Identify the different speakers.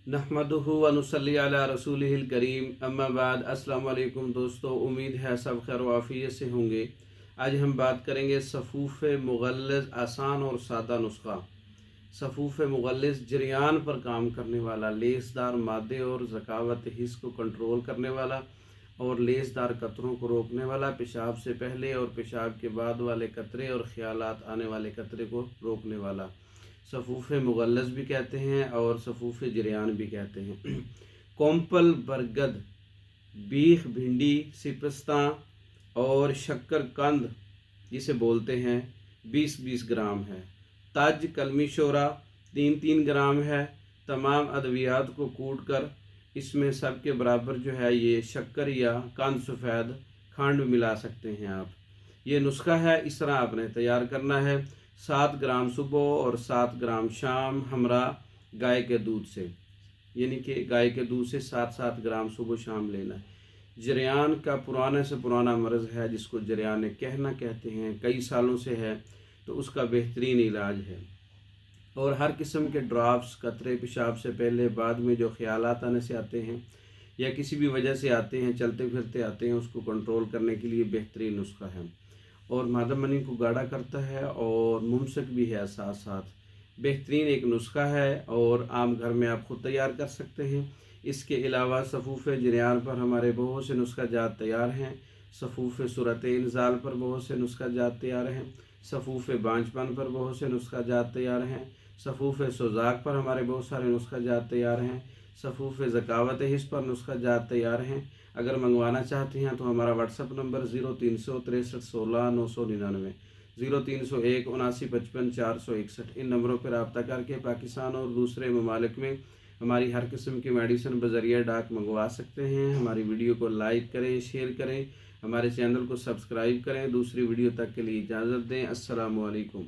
Speaker 1: नहमदुहु व नुसल्ली अला रसूलिहिल करीम अम्मा बाद। अस्सलाम वालेकुम दोस्तों, उम्मीद है सब खैर व आफियत से होंगे। आज हम बात करेंगे सफ़ूफ़ मुग़ल्लिज़ आसान और सादा नुस्खा। सफ़ूफ़ मुग़ल्लिज़ जरियान पर काम करने वाला, लेसदार मादे और ज़कावत हिस्स को कंट्रोल करने वाला और लेसदार कतरों को रोकने वाला, पेशाब से पहले और पेशाब के बाद वाले कतरे और ख़यालात आने वाले कतरे को रोकने वाला सफ़ूफ़ मुग़ल्लिज़ भी कहते हैं और सफ़ूफ़ जरियान भी कहते हैं। कोम्पल, बरगद, बीख, भिंडी, सिपस्तां और शक्करकंद जिसे बोलते हैं 20-20 ग्राम है। ताज, कलमी शोरा 3-3 ग्राम है। तमाम अद्वियात को कूट कर इसमें सब के बराबर जो है ये शक्कर या कंद सफ़ेद खंड मिला सकते हैं आप। ये नुस्खा है, इस तरह आपने तैयार करना है। 7 ग्राम सुबह और 7 ग्राम शाम हमरा गाय के दूध से, यानी कि गाय के दूध से 7-7 ग्राम सुबह शाम लेना है। जरियान का पुराने से पुराना मर्ज़ है जिसको जरियान कहना कहते हैं, कई सालों से है, तो उसका बेहतरीन इलाज है। और हर किस्म के ड्रॉप्स, कतरे पेशाब से पहले बाद में जो ख्यालात आने से आते हैं या किसी भी वजह से आते हैं, चलते फिरते आते हैं, उसको कंट्रोल करने के लिए बेहतरीन नुस्खा है। और मादा मनी को गाढ़ा करता है और मुमसक भी है, साथ साथ बेहतरीन एक नुस्खा है और आम घर में आप खुद तैयार कर सकते हैं। इसके अलावा सफ़ूफ़ जरियान पर हमारे बहुत से नुस्खा जात तैयार हैं। सफ़ूफ़ सूरत इंज़ाल पर बहुत से नुस्खा जात तैयार हैं। सफ़ूफ़ बांझपन पर बहुत से नुस्खा जात तैयार हैं। सफ़ूफ़ सोज़ाक पर हमारे बहुत सारे नुस्खा जात तैयार हैं। सफ़ूफ़ ज़कावत हिस्स पर नुस्खा जात तैयार हैं। अगर मंगवाना चाहते हैं तो हमारा व्हाट्सअप नंबर 0363 16 999, 0301 79 55 461, इन नंबरों पर रब्ता करके पाकिस्तान और दूसरे ममालिक में हमारी हर किस्म की मेडिसिन बज़रिया डाक मंगवा सकते हैं। हमारी वीडियो को लाइक करें, शेयर करें, हमारे चैनल को सब्सक्राइब करें। दूसरी वीडियो तक के लिए इजाज़त दें। अस्सलामु अलैकुम।